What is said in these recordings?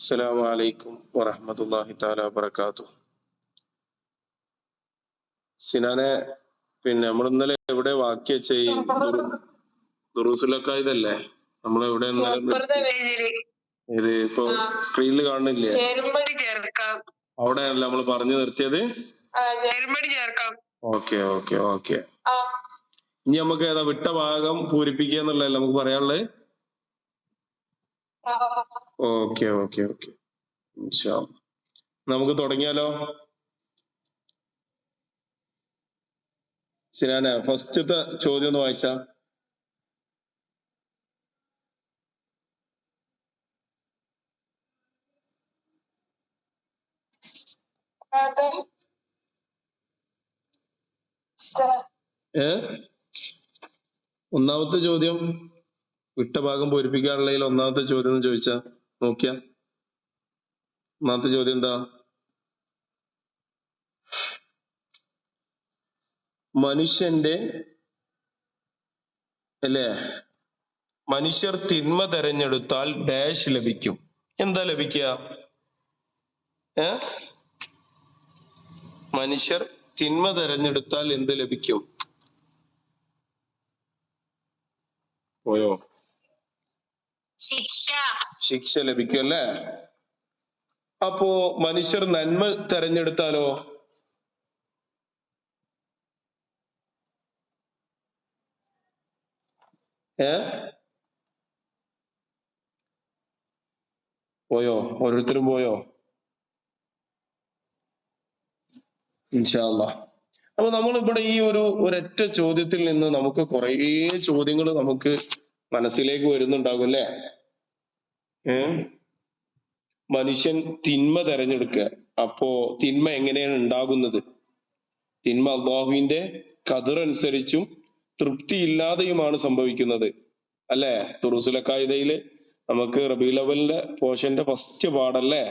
അസ്സലാമു അലൈക്കും വറഹ്മത്തുള്ളാഹി തആല വബറകാതുഹു. സിനാനെ, നമ്മൾ ഇന്നലെ എവിടെ വാക്യ ദുറൂസുലൊക്കെ ഇതല്ലേ നമ്മൾ എവിടെ ഇത് ഇപ്പൊ സ്ക്രീനിൽ കാണുന്നില്ലേ? അവിടെയാണല്ലോ നമ്മൾ പറഞ്ഞു നിർത്തിയത്. Okay okay okay. ഇനി നമുക്ക് ഏതാ വിട്ട ഭാഗം പൂരിപ്പിക്കുക എന്നുള്ളതല്ലേ നമുക്ക് പറയാനുള്ളത്. ഓക്കെ ഓക്കെ ഓക്കെ, ഇൻഷാ അല്ലാഹ്. നമുക്ക് തുടങ്ങിയാലോ? സിനാന, ഫസ്റ്റത്തെ ചോദ്യം ഒന്ന് വായിച്ചാ. ഒന്നാമത്തെ ചോദ്യം വിട്ട ഭാഗം പൂരിപ്പിക്കാനുള്ളതിൽ ഒന്നാമത്തെ ചോദ്യം എന്ന് ചോദിച്ചാ നോക്കിയാ. ഒന്നാമത്തെ ചോദ്യം എന്താ? മനുഷ്യന്റെ അല്ലേ, മനുഷ്യർ തിന്മ തെരഞ്ഞെടുത്താൽ ഡാഷ് ലഭിക്കും. എന്താ ലഭിക്കുക? മനുഷ്യർ തിന്മ തെരഞ്ഞെടുത്താൽ എന്ത് ലഭിക്കും? പോയോ? ശിക്ഷ ലഭിക്കും അല്ലേ. അപ്പോ മനുഷ്യർ നന്മ തെരഞ്ഞെടുത്താലോ? പോയോ? ഓരോരുത്തരും പോയോ? ഇൻഷാ അല്ലാഹ്. അപ്പൊ നമ്മൾ ഇവിടെ ഈ ഒരൊറ്റ ചോദ്യത്തിൽ നിന്ന് നമുക്ക് കുറേ ചോദ്യങ്ങൾ നമുക്ക് മനസ്സിലേക്ക് വരുന്നുണ്ടാകും അല്ലേ. മനുഷ്യൻ തിന്മ തെരഞ്ഞെടുക്കുക. അപ്പോ തിന്മ എങ്ങനെയാണ് ഉണ്ടാകുന്നത്? തിന്മ അള്ളാഹുവിന്റെ ഖദർ അനുസരിച്ചും തൃപ്തിയില്ലാതെയുമാണ് സംഭവിക്കുന്നത് അല്ലേ. ദുറൂസുൽ ഖായിദയില് നമുക്ക് റബീഉൽ അവ്വലിന്റെ പോർഷന്റെ ഫസ്റ്റ് പാഠല്ലേ,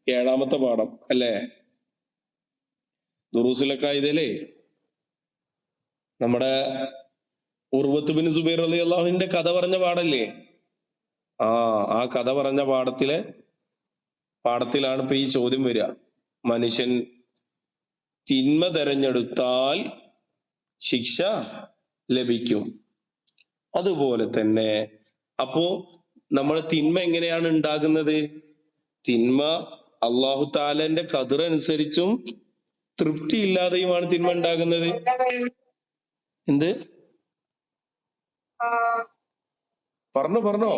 7ാമത്തെ പാഠം അല്ലേ. ദുറൂസുൽ ഖായിദയിലെ നമ്മുടെ ഉർവത്ത് ബിൻ സുബൈർ റളിയല്ലാഹുവിന്റെ കഥ പറഞ്ഞ പാഠല്ലേ. ആ കഥ പറഞ്ഞ പാഠത്തിലാണ് ഇപ്പൊ ഈ ചോദ്യം വരിക. മനുഷ്യൻ തിന്മ തെരഞ്ഞെടുത്താൽ ശിക്ഷ ലഭിക്കും. അതുപോലെ തന്നെ അപ്പോ നമ്മൾ തിന്മ എങ്ങനെയാണ് ഉണ്ടാകുന്നത്? തിന്മ അള്ളാഹു താലന്റെ ഖദർ അനുസരിച്ചും തൃപ്തി ഇല്ലാതെയുമാണ് തിന്മ ഉണ്ടാകുന്നത്. എന്ത് പറഞ്ഞോ?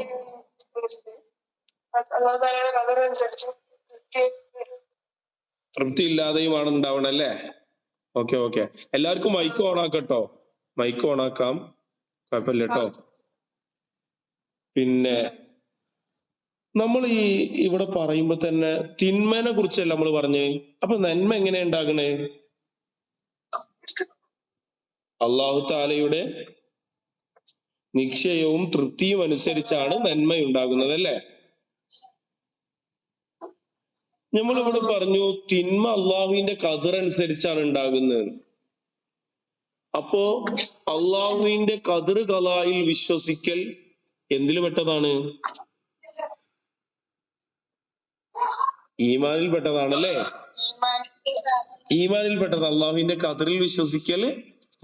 തൃപ്തി ഇല്ലാതെയുമാണ് ഉണ്ടാവണല്ലേ. ഓക്കെ ഓക്കെ, എല്ലാവർക്കും മൈക്ക് ഓൺ ആക്കട്ടോ. മൈക്ക് ഓൺ ആക്കാം, കുഴപ്പമില്ല കേട്ടോ. പിന്നെ നമ്മൾ ഇവിടെ പറയുമ്പോ തന്നെ തിന്മനെ കുറിച്ചല്ല നമ്മൾ പറഞ്ഞ്. അപ്പൊ നന്മ എങ്ങനെയാ ഉണ്ടാകണേ? അള്ളാഹു താലയുടെ നിശ്ചയവും തൃപ്തിയും അനുസരിച്ചാണ് നന്മ ഉണ്ടാകുന്നത് അല്ലേ. നമ്മളിവിടെ പറഞ്ഞു തിന്മ അള്ളാഹുവിന്റെ ഖദർ അനുസരിച്ചാണ് ഉണ്ടാകുന്നത്. അപ്പോ അള്ളാഹുവിന്റെ ഖദർ ഖലായിൽ വിശ്വസിക്കൽ എന്തിൽ പെട്ടതാണ്? ഈമാനിൽ പെട്ടതാണല്ലേ. ഈമാനിൽ പെട്ടത്, അള്ളാഹുവിന്റെ ഖദറിൽ വിശ്വസിക്കൽ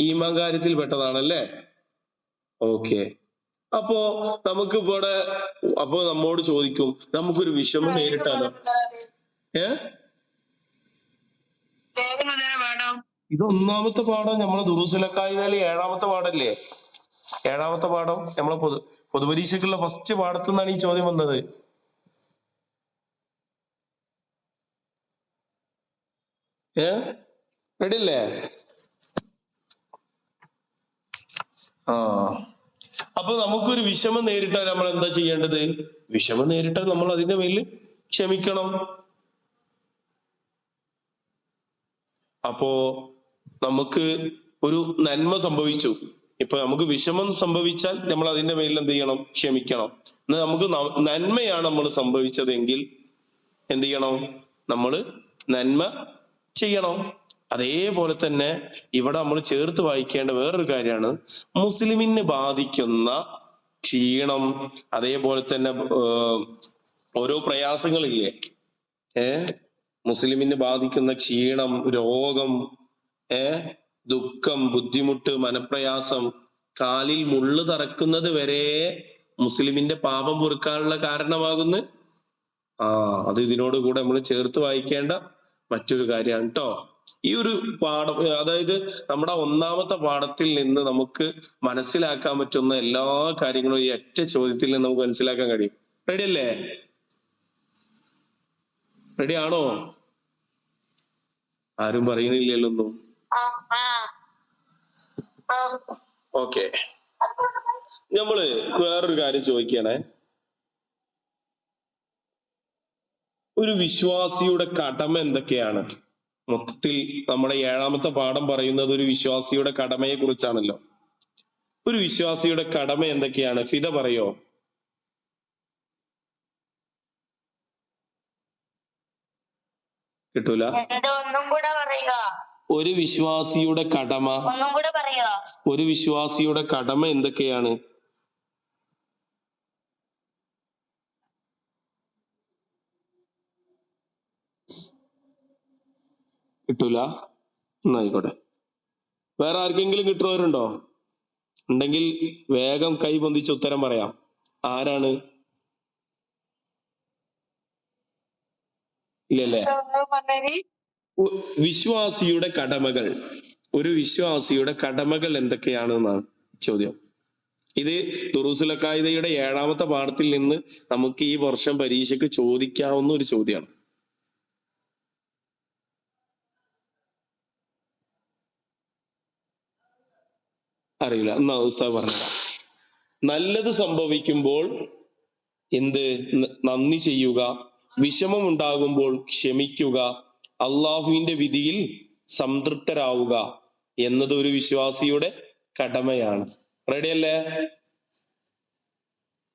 ഈമാൻ കാര്യത്തിൽ പെട്ടതാണല്ലേ. ഓക്കെ. അപ്പോ നമുക്ക് ഇവിടെ നമ്മോട് ചോദിക്കും, നമുക്കൊരു വിഷമം നേരിട്ടാലോ? ഇത് ഒന്നാമത്തെ പാഠം നമ്മളെ ദുറൂസുൽ ഖായിദയിലെ 7ാമത്തെ പാഠല്ലേ. 7ാമത്തെ പാഠം നമ്മളെ പൊതുപരീക്ഷയ്ക്കുള്ള ഫസ്റ്റ് പാഠത്തു നിന്നാണ് ഈ ചോദ്യം വന്നത്. റെഡി അല്ലേ? അപ്പൊ നമുക്കൊരു വിഷമം നേരിട്ടാൽ നമ്മൾ എന്താ ചെയ്യേണ്ടത്? വിഷമം നേരിട്ടാൽ നമ്മൾ അതിന്റെ മേലിൽ ക്ഷമിക്കണം. അപ്പോ നമുക്ക് ഒരു നന്മ സംഭവിച്ചു, ഇപ്പൊ നമുക്ക് വിഷമം സംഭവിച്ചാൽ നമ്മൾ അതിന്റെ മേലിൽ എന്ത് ചെയ്യണം? ക്ഷമിക്കണം. എന്നാൽ നമുക്ക് നന്മയാണ് നമ്മൾ സംഭവിച്ചതെങ്കിൽ എന്ത് ചെയ്യണം? നമ്മൾ നന്മ ചെയ്യണം. അതേപോലെ തന്നെ ഇവിടെ നമ്മൾ ചേർത്ത് വായിക്കേണ്ട വേറൊരു കാര്യമാണ്, മുസ്ലിമിനെ ബാധിക്കുന്ന ക്ഷീണം, അതേപോലെ തന്നെ ഓരോ പ്രയാസങ്ങളില്ലേ, മുസ്ലിമിനെ ബാധിക്കുന്ന ക്ഷീണം, രോഗം, ദുഃഖം, ബുദ്ധിമുട്ട്, മനപ്രയാസം, കാലിൽ മുള്ളു തറക്കുന്നത് വരെ മുസ്ലിമിന്റെ പാപം പൊറുക്കാനുള്ള കാരണമാകുന്നു. അത് ഇതിനോട് കൂടെ നമ്മൾ ചേർത്ത് വായിക്കേണ്ട മറ്റൊരു കാര്യമാണ് കേട്ടോ. ഈ ഒരു പാഠം, അതായത് നമ്മുടെ ഒന്നാമത്തെ പാഠത്തിൽ നിന്ന് നമുക്ക് മനസ്സിലാക്കാൻ പറ്റുന്ന എല്ലാ കാര്യങ്ങളും ഈ ഒറ്റ ചോദ്യത്തിൽ നിന്ന് നമുക്ക് മനസ്സിലാക്കാൻ കഴിയും. റെഡി അല്ലേ? റെഡി ആണോ? ആരും പറയുന്നില്ലല്ലോ ഒന്നും. ഓക്കെ, നമ്മള് വേറൊരു കാര്യം ചോദിക്കണേ. ഒരു വിശ്വാസിയുടെ കടമ എന്തൊക്കെയാണ്? മൊത്തത്തിൽ നമ്മുടെ 7ാമത്തെ പാഠം പറയുന്നത് ഒരു വിശ്വാസിയുടെ കടമയെ കുറിച്ചാണല്ലോ. ഒരു വിശ്വാസിയുടെ കടമ എന്തൊക്കെയാണ്? ഫിദ പറയോ? കിട്ടൂല. ഒരു വിശ്വാസിയുടെ കടമ, ഒരു വിശ്വാസിയുടെ കടമ എന്തൊക്കെയാണ്? കിട്ടൂല. എന്നായിക്കോട്ടെ. വേറെ ആർക്കെങ്കിലും കിട്ടുന്നവരുണ്ടോ? ഉണ്ടെങ്കിൽ വേഗം കൈ പൊന്തിച്ച് ഉത്തരം പറയാം. ആരാണ്? ഇല്ലല്ലേ? വിശ്വാസിയുടെ കടമകൾ, ഒരു വിശ്വാസിയുടെ കടമകൾ എന്തൊക്കെയാണെന്നാണ് ചോദ്യം. ഇത് ദുറൂസുൽ അഖായിദയുടെ 7ാമത്തെ പാഠത്തിൽ നിന്ന് നമുക്ക് ഈ വർഷം പരീക്ഷയ്ക്ക് ചോദിക്കാവുന്ന ഒരു ചോദ്യമാണ്. അറിയില്ല, എന്നാ ഉസ്താദ് പറഞ്ഞത്. നല്ലത് സംഭവിക്കുമ്പോൾ നന്ദി ചെയ്യുക, വിഷമം ഉണ്ടാകുമ്പോൾ ക്ഷമിക്കുക, അള്ളാഹുവിന്റെ വിധിയിൽ സംതൃപ്തരാവുക എന്നത് ഒരു വിശ്വാസിയുടെ കടമയാണ്. റെഡിയല്ലേ?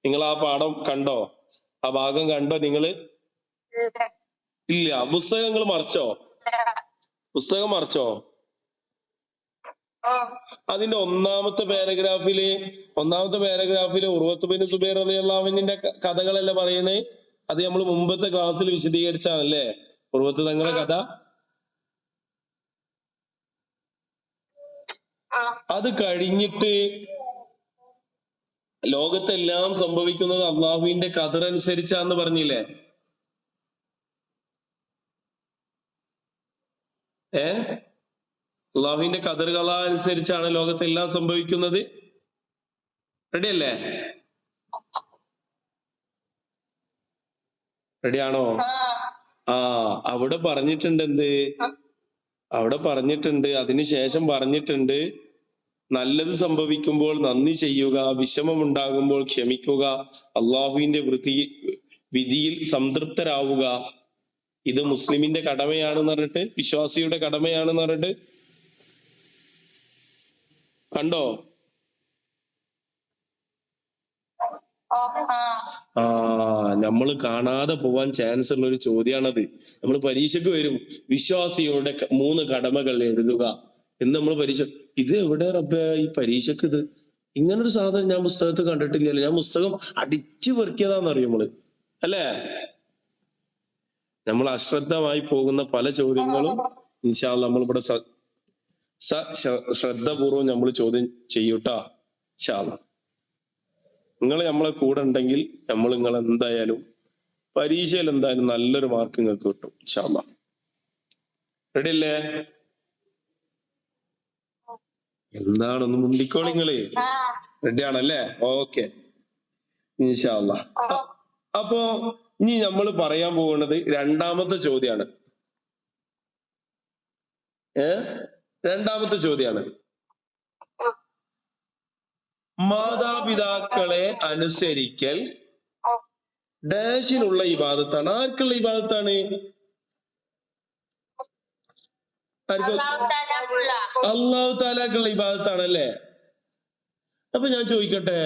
നിങ്ങൾ ആ പാഠം കണ്ടോ? ആ ഭാഗം കണ്ടോ നിങ്ങള്? ഇല്ല. പുസ്തകങ്ങൾ മറിച്ചോ? പുസ്തകം മറിച്ചോ? അതിന്റെ ഒന്നാമത്തെ പാരഗ്രാഫില് ഉർവത്ത് ബിൻ സുബൈർ റളിയല്ലാഹു അൻഹുവിന്റെ കഥകളല്ലേ പറയണേ? അത് നമ്മൾ മുമ്പത്തെ ക്ലാസ്സിൽ വിശദീകരിച്ചാണല്ലേ ഉർവത്ത് തങ്ങളെ കഥ. അത് കഴിഞ്ഞിട്ട് ലോകത്തെല്ലാം സംഭവിക്കുന്നത് അള്ളാഹുവിന്റെ ഖദർ അനുസരിച്ചാന്ന് പറഞ്ഞില്ലേ? അള്ളാഹുവിന്റെ ഖദർ ഖള അനുസരിച്ചാണ് ലോകത്തെല്ലാം സംഭവിക്കുന്നത്. റെഡിയല്ലേ? റെഡിയാണോ? അവിടെ പറഞ്ഞിട്ടുണ്ട് അവിടെ പറഞ്ഞിട്ടുണ്ട്, അതിനുശേഷം പറഞ്ഞിട്ടുണ്ട് നല്ലത് സംഭവിക്കുമ്പോൾ നന്ദി ചെയ്യുക, വിഷമമുണ്ടാകുമ്പോൾ ക്ഷമിക്കുക, അള്ളാഹുവിന്റെ വിധിയിൽ സംതൃപ്തരാവുക. ഇത് മുസ്ലിമിന്റെ കടമയാണെന്ന് പറഞ്ഞിട്ട്, വിശ്വാസിയുടെ കടമയാണെന്ന് പറഞ്ഞിട്ട് കണ്ടോ? നമ്മള് കാണാതെ പോവാൻ ചാൻസ് ഉള്ള ഒരു ചോദ്യമാണത്. നമ്മൾ പരീക്ഷയ്ക്ക് വരും, വിശ്വാസിയുടെ 3 കടമകൾ എഴുതുക എന്ന് നമ്മൾ പരീക്ഷ. ഇത് എവിടെ റബ്ബേ ഈ പരീക്ഷക്ക്? ഇത് ഇങ്ങനൊരു സാധനം ഞാൻ പുസ്തകത്തിൽ കണ്ടിട്ടില്ലല്ലോ. ഞാൻ പുസ്തകം അടിച്ചു പെറുക്കിയതാന്നറിയും നമ്മള്, അല്ലേ? നമ്മൾ അശ്രദ്ധമായി പോകുന്ന പല ചോദ്യങ്ങളും ഇൻഷാ അല്ലാഹ് നമ്മളിവിടെ ശ്രദ്ധപൂർവം നമ്മൾ ചോദ്യം ചെയ്യൂട്ടാ. ഇൻഷാ അല്ലാഹ് നിങ്ങൾ നമ്മളെ കൂടെ ഉണ്ടെങ്കിൽ നമ്മൾ നിങ്ങൾ എന്തായാലും പരീക്ഷയിൽ എന്തായാലും നല്ലൊരു മാർക്ക് നിങ്ങൾക്ക് കിട്ടും ഇൻഷാ അല്ലാഹ്. റെഡി അല്ലേ? എന്താണൊന്ന് മുണ്ടിക്കോളി നിങ്ങള്. റെഡി ആണല്ലേ? ഓക്കെ, ഇൻഷാ അല്ലാഹ്. അപ്പോ ഇനി നമ്മൾ പറയാൻ പോകുന്നത് 2ാമത്തെ ചോദ്യമാണ്. 2ാമത്തെ ചോദ്യമാണ്. മാതാപിതാക്കളെ അനുസരിക്കൽ ഡാഷിനുള്ള ഇബാദത്താണ്. ആർക്കുള്ള ഇബാദത്താണ്? അല്ലാഹു തആലക്കുള്ള ഇബാദത്താണല്ലേ? അപ്പൊ ഞാൻ ചോദിക്കട്ടെ,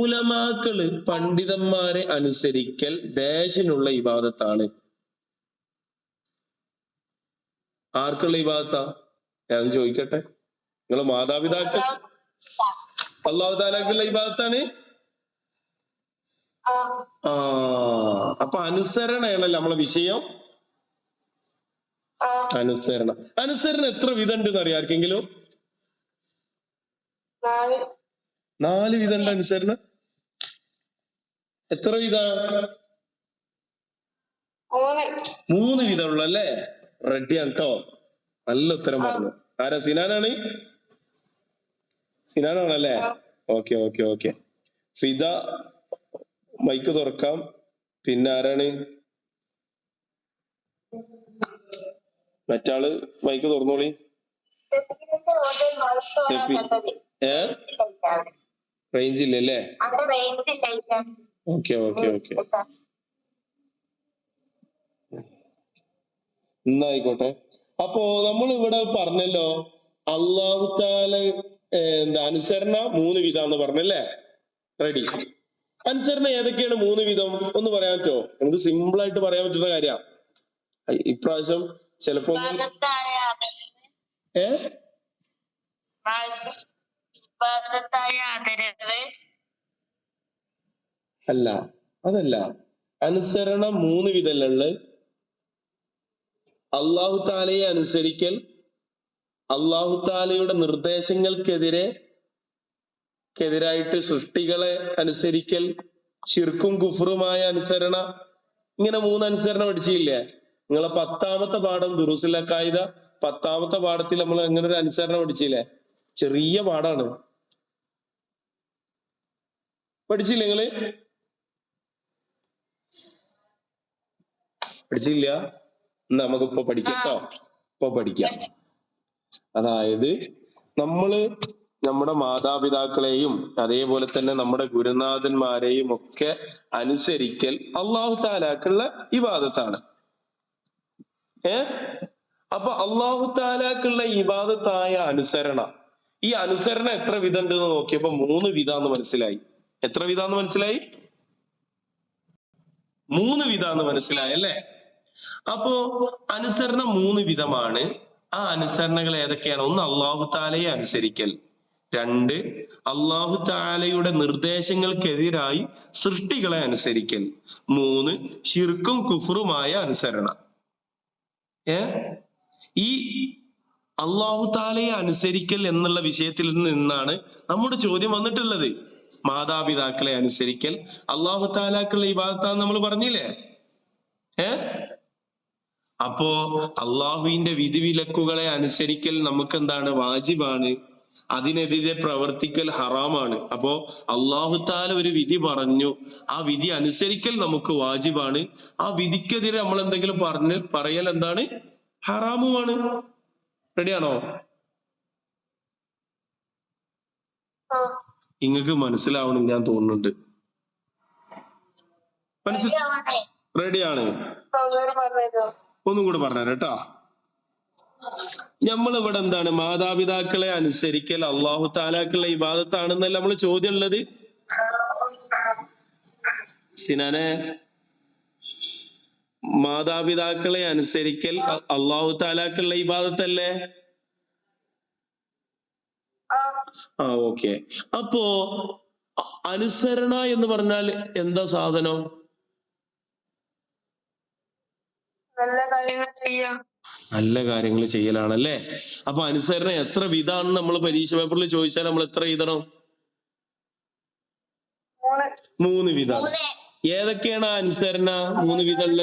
ഉലമാക്കള് പണ്ഡിതന്മാരെ അനുസരിക്കൽ ഡാഷിനുള്ള ഇബാദത്താണ്. ആർക്കുള്ള ഇബാദത്താ? ഞാൻ ചോദിക്കട്ടെ, നിങ്ങൾ മാതാപിതാക്കൾ അല്ലാഹു തആലക്കുള്ള ഇബാദത്താണ്. അപ്പൊ അനുസരണയാണല്ലോ നമ്മളെ വിഷയം. അനുസരണം. അനുസരണം എത്ര വിധം ഉണ്ട് അറിയാം ആർക്കെങ്കിലും? 4 വിധം ഉണ്ട് അനുസരണം. എത്ര വിധ? 3 വിധമുള്ള അല്ലേ? റെഡിയാണ് കേട്ടോ. നല്ല ഉത്തരം പറഞ്ഞു. ആരാ? സിനാനാണ്? സിനാനാണല്ലേ? Okay okay okay. Fida mike തുറക്കാം. പിന്നെ ആരാണ്? മറ്റാള് മൈക്ക് തുറന്നോളി. റേഞ്ച് ഇല്ലല്ലേ? Okay okay okay. എന്നായിക്കോട്ടെ. അപ്പോ നമ്മൾ ഇവിടെ പറഞ്ഞല്ലോ അല്ലാഹു തആല എന്താ അനുസരണ 3 വിധാന്ന് പറഞ്ഞല്ലേ? റെഡി. അനുസരണ ഏതൊക്കെയാണ് 3 വിധം ഒന്ന് പറയാൻ പറ്റുമോ? നമുക്ക് സിമ്പിൾ ആയിട്ട് പറയാൻ പറ്റുന്ന കാര്യ. ഇപ്രാവശ്യം ചിലപ്പോ അല്ല, അതല്ല. അനുസരണം 3 വിധമുള്ള അല്ലാഹു തആലയെ അനുസരിക്കൽ, അല്ലാഹു തആലയുടെ നിർദ്ദേശങ്ങൾക്കെതിരായിട്ട് സൃഷ്ടികളെ അനുസരിക്കൽ, ശിർക്കും കുഫറുമായ അനുസരണ. ഇങ്ങനെ 3 അനുസരണം പഠിച്ചില്ലേ? നിങ്ങളെ 10ാമത്തെ പാഠം ദുറൂസുൽ അഖായിദ 10ാമത്തെ പാഠത്തിൽ നമ്മൾ അങ്ങനെ ഒരു അനുസരണം പഠിച്ചില്ലേ? ചെറിയ പാഠാണ്. പഠിച്ചില്ലേ നിങ്ങള്? പഠിച്ചില്ല? നമുക്കിപ്പോ പഠിക്കട്ടോ. ഇപ്പൊ പഠിക്കാം. അതായത് നമ്മള് നമ്മുടെ മാതാപിതാക്കളെയും അതേപോലെ തന്നെ നമ്മുടെ ഗുരുനാഥന്മാരെയും ഒക്കെ അനുസരിക്കൽ അല്ലാഹു തആലക്കുള്ള ഇബാദത്താണ്. അപ്പൊ അല്ലാഹു തആലക്കുള്ള ഇബാദത്തായ അനുസരണ, ഈ അനുസരണ എത്ര വിധം ഉണ്ടെന്ന് നോക്കിയപ്പോ 3 വിധാന്ന് മനസ്സിലായി. എത്ര വിധാന്ന് മനസ്സിലായി? 3 വിധാന്ന് മനസ്സിലായി അല്ലേ? അപ്പോ അനുസരണം 3 വിധമാണ്. ആ അനുസരണകൾ ഏതൊക്കെയാണ്? 1 അല്ലാഹു തആലയെ അനുസരിക്കൽ, 2 അല്ലാഹു തആലയുടെ നിർദ്ദേശങ്ങൾക്കെതിരായി സൃഷ്ടികളെ അനുസരിക്കൽ, 3 ശിർക്കും കുഫറുമായ അനുസരണ. ഈ അല്ലാഹു തആലയെ അനുസരിക്കൽ എന്നുള്ള വിഷയത്തിൽ നിന്നാണ് നമ്മുടെ ചോദ്യം വന്നിട്ടുള്ളത്. മാതാപിതാക്കളെ അനുസരിക്കൽ അല്ലാഹു തആലക്കുള്ള ഇബാദത്താന്ന് നമ്മൾ പറഞ്ഞില്ലേ? അപ്പോ അള്ളാഹുവിന്റെ വിധിവിലക്കുകളെ അനുസരിക്കൽ നമുക്ക് എന്താണ്? വാജിബാണ്. അതിനെതിരെ പ്രവർത്തിക്കൽ ഹറാമാണ്. അപ്പോ അല്ലാഹു തആല ഒരു വിധി പറഞ്ഞു, ആ വിധി അനുസരിക്കൽ നമുക്ക് വാജിബാണ്. ആ വിധിക്കെതിരെ നമ്മൾ എന്തെങ്കിലും പറയൽ എന്താണ്? ഹറാമുമാണ്. റെഡിയാണോ? നിങ്ങൾക്ക് മനസ്സിലാവണം ഞാൻ തോന്നുന്നുണ്ട്. റെഡിയാണ്? ഒന്നും കൂടെ പറഞ്ഞുതരാം കേട്ടോ. നമ്മളിവിടെ എന്താണ്? മാതാപിതാക്കളെ അനുസരിക്കൽ അല്ലാഹു തആലക്കുള്ള ഇബാദത്താണെന്നല്ല നമ്മള് ചോദ്യം ഉള്ളത്. സിനാനെ, മാതാപിതാക്കളെ അനുസരിക്കൽ അല്ലാഹു തആലക്കുള്ള ഇബാദത്തല്ലേ? ഓക്കെ. അപ്പോ അനുസരണ എന്ന് പറഞ്ഞാൽ എന്താ സാധനം? നല്ല കാര്യങ്ങൾ ചെയ്യലാണല്ലേ? അപ്പൊ അനുസരണ എത്ര വിധാണെന്ന് നമ്മൾ പരീക്ഷ പേപ്പറിൽ ചോദിച്ചാൽ നമ്മൾ എത്ര എഴുതണം? 3 വിധാണ്. ഏതൊക്കെയാണ് ആ അനുസരണ 3 വിധമുള്ള?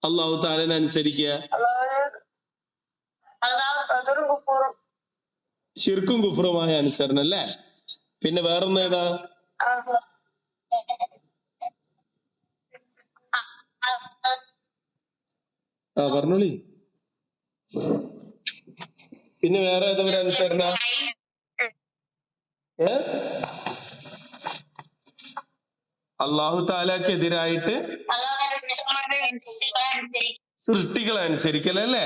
അല്ലാഹു തആലനെ അനുസരിക്കുക, ശിർക്കും കുഫറുമായ അനുസരണ അല്ലേ? പിന്നെ വേറൊന്ന് ഏതാ? പറഞ്ഞോളി. പിന്നെ വേറെ ഏതാ ഒരു അനുസരണ? അല്ലാഹു തആലക്കെതിരായിട്ട് സൃഷ്ടികളെ അനുസരിക്കലല്ലേ?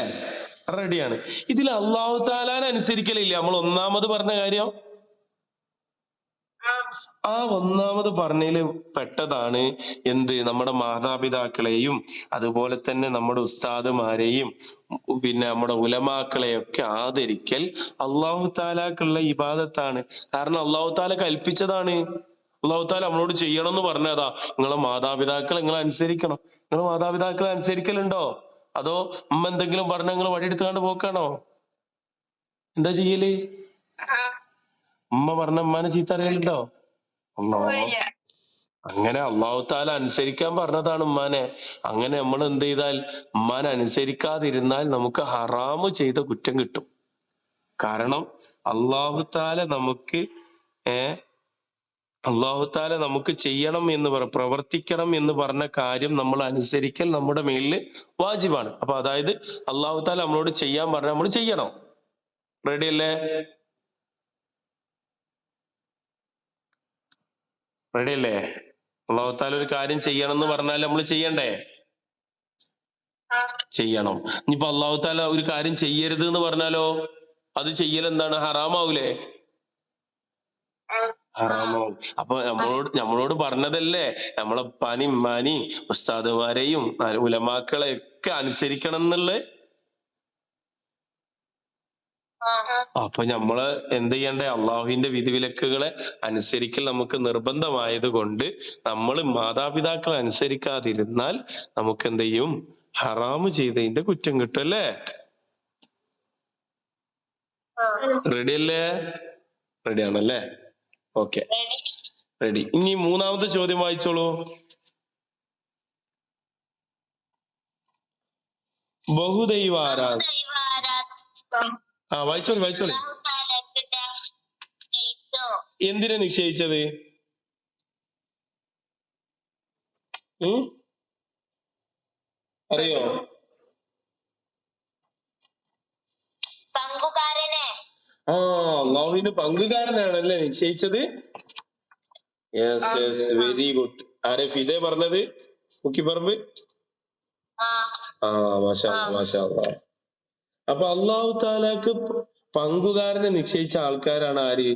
റെഡിയാണ്. ഇതിൽ അല്ലാഹു തആലാനെ അനുസരിക്കലില്ല. നമ്മൾ ഒന്നാമത് പറഞ്ഞ കാര്യം, ആ ഒന്നാമത് പറഞ്ഞതില് പെട്ടതാണ് എന്ത്? നമ്മുടെ മാതാപിതാക്കളെയും അതുപോലെ തന്നെ നമ്മുടെ ഉസ്താദുമാരെയും പിന്നെ നമ്മുടെ ഉലമാക്കളെയൊക്കെ ആദരിക്കൽ അല്ലാഹു തആലക്കുള്ള ഇബാദത്താണ്. കാരണം അല്ലാഹു തആല കൽപ്പിച്ചതാണ്. അള്ളാഹു താല നമ്മളോട് ചെയ്യണം എന്ന് പറഞ്ഞതാ, നിങ്ങളെ മാതാപിതാക്കളെ നിങ്ങൾ അനുസരിക്കണം. നിങ്ങൾ മാതാപിതാക്കളെ അനുസരിക്കലുണ്ടോ? അതോ ഉമ്മ എന്തെങ്കിലും പറഞ്ഞ നിങ്ങൾ വഴിയെടുത്തുകൊണ്ട് പോക്കാണോ? എന്താ ചെയ്യല്? ഉമ്മ പറഞ്ഞ ഉമ്മാനെ ചീത്ത അറിയലുണ്ടോ? അങ്ങനെ അള്ളാഹു താല അനുസരിക്കാൻ പറഞ്ഞതാണ് ഉമ്മാനെ. അങ്ങനെ നമ്മൾ എന്ത് ചെയ്താൽ, ഉമ്മാനെ അനുസരിക്കാതിരുന്നാൽ നമുക്ക് ഹറാമ് ചെയ്ത കുറ്റം കിട്ടും. കാരണം അള്ളാഹു താല നമുക്ക് അള്ളാഹു താല നമുക്ക് ചെയ്യണം എന്ന് പ്രവർത്തിക്കണം എന്ന് പറഞ്ഞ കാര്യം നമ്മൾ അനുസരിക്കൽ നമ്മുടെ മേലില് വാജിബാണ്. അപ്പൊ അതായത് അള്ളാഹു താല നമ്മളോട് ചെയ്യാൻ പറഞ്ഞാൽ നമ്മൾ ചെയ്യണം. റെഡി അല്ലേ? റെഡി അല്ലേ? അള്ളാഹു താല ഒരു കാര്യം ചെയ്യണം എന്ന് പറഞ്ഞാൽ നമ്മൾ ചെയ്യണ്ടേ? ചെയ്യണം. ഇനിയിപ്പോ അള്ളാഹു താല ഒരു കാര്യം ചെയ്യരുത് എന്ന് പറഞ്ഞാലോ, അത് ചെയ്യൽ എന്താണ്? ഹറാമാവൂലേ? ഹറാമാവും. അപ്പൊ നമ്മളോട് പറഞ്ഞതല്ലേ, നമ്മളെ ഉപ്പാനെയും ഉമ്മാനെയും ഉസ്താദുമാരെയും ഉലമാക്കളെ ഒക്കെ അനുസരിക്കണം എന്നുള്ള. അപ്പൊ നമ്മള് എന്ത് ചെയ്യണ്ടേ? അള്ളാഹുവിന്റെ വിധിവിലക്കുകളെ അനുസരിക്കൽ നമുക്ക് നിർബന്ധമായത് കൊണ്ട് നമ്മൾ മാതാപിതാക്കളെ അനുസരിക്കാതിരുന്നാൽ നമുക്ക് എന്ത് ചെയ്യും? ഹറാമ് ചെയ്തതിന്റെ കുറ്റം കിട്ടും അല്ലേ? റെഡി അല്ലേ? റെഡി ആണല്ലേ? Okay, ready. ഇനി മൂന്നാമത്തെ ചോദ്യം വായിച്ചോളൂ. ബഹുദൈവ ആരാധന. വായിച്ചോളൂ. എന്തിനെ നിശ്ചയിച്ചത്? അറിയോ? അള്ളാഹുവിന് പങ്കുകാരനാണല്ലേ നിശ്ചയിച്ചത്? Yes yes, very good. ആരെ ഫിദെ പറഞ്ഞത്? മുക്കിപ്പറമ്പ്. മാഷാ അല്ലാഹ്. അപ്പൊ അള്ളാഹു താലാക്ക് പങ്കുകാരനെ നിശ്ചയിച്ച ആൾക്കാരാണ് ആര്?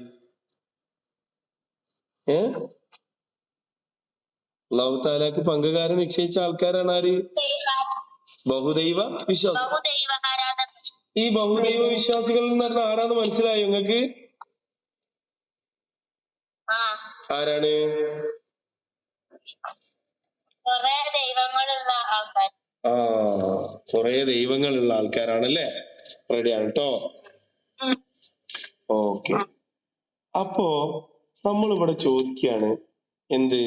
അള്ളാഹു താലാക്ക് പങ്കുകാരനെ നിശ്ചയിച്ച ആൾക്കാരാണ് ആര്? ബഹുദൈവ വിശ്വാസം. ഈ ബഹുദൈവ വിശ്വാസികൾ എന്ന് പറഞ്ഞാൽ ആരാന്ന് മനസ്സിലായോ നിങ്ങക്ക്? ആരാണ്? കുറെ ദൈവങ്ങളുള്ള ആൾക്കാരാണല്ലേ? റെഡിയാണ് കേട്ടോ. ഓക്കെ. അപ്പോ നമ്മളിവിടെ ചോദിക്കുകയാണ്, എന്ത്?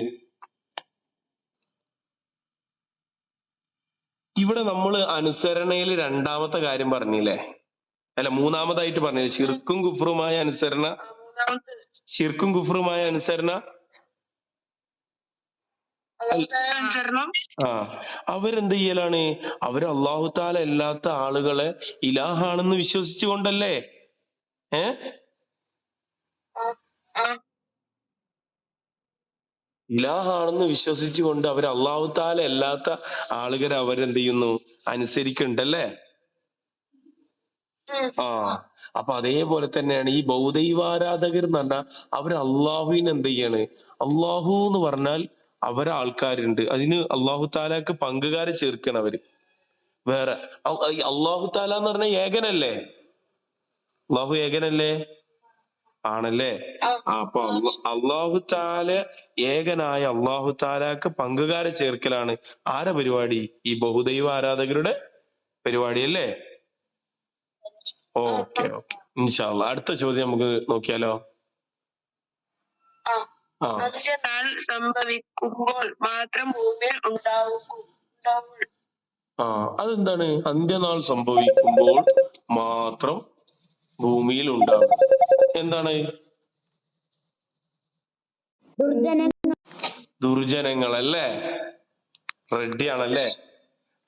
ഇവിടെ നമ്മള് അനുസരണയിൽ രണ്ടാമത്തെ കാര്യം പറഞ്ഞില്ലേ? അല്ല, മൂന്നാമതായിട്ട് പറഞ്ഞില്ലേ? ശിർക്കും കുഫ്റുമായ അനുസരണ. ശിർക്കും കുഫ്റുമായ അനുസരണ. അവരെന്ത് ചെയ്യലാണ്? അവര് അള്ളാഹു താല അല്ലാത്ത ആളുകളെ ഇലാഹാണെന്ന് വിശ്വസിച്ചുകൊണ്ടല്ലേ? ഇലാഹാണെന്ന് വിശ്വസിച്ചുകൊണ്ട് അവർ അള്ളാഹു താല അല്ലാത്ത ആളുകളെ അവരെന്ത് ചെയ്യുന്നു? അനുസരിക്കുന്നുണ്ടല്ലേ? അപ്പൊ അതേപോലെ തന്നെയാണ് ഈ ബൗദ്ധൈവാരാധകർ എന്ന് പറഞ്ഞാൽ അവര് അള്ളാഹുവിന് എന്ത് ചെയ്യാണ്? അള്ളാഹു എന്ന് പറഞ്ഞാൽ അവരെ ആൾക്കാരുണ്ട്, അതിന് അള്ളാഹു താലാക്ക് പങ്കുകാരെ ചേർക്കണം അവര്. വേറെ അള്ളാഹു താല എന്ന് പറഞ്ഞാൽ ഏകനല്ലേ? അള്ളാഹു ഏകനല്ലേ? ആണല്ലേ? അപ്പൊ അള്ളാഹു താല ഏകനായ അള്ളാഹു താലാക്ക് പങ്കുകാരെ ചേർക്കലാണ് ആരെ പരിപാടി? ഈ ബഹുദൈവ ആരാധകരുടെ പരിപാടി അല്ലേ? ഓക്കെ ഓക്കെ, ഇൻഷാ അല്ലാഹ്. അടുത്ത ചോദ്യം നമുക്ക് നോക്കിയാലോ? അന്ത്യനാൾ സംഭവിക്കുമ്പോൾ മാത്രം ഭൂമിയിൽ ഉണ്ടാവും. അതെന്താണ്? അന്ത്യനാൾ സംഭവിക്കുമ്പോൾ മാത്രം ഭൂമിയിൽ ഉണ്ടാകും. എന്താണ്? ദുർജനങ്ങളല്ലേ? റെഡിയാണല്ലേ?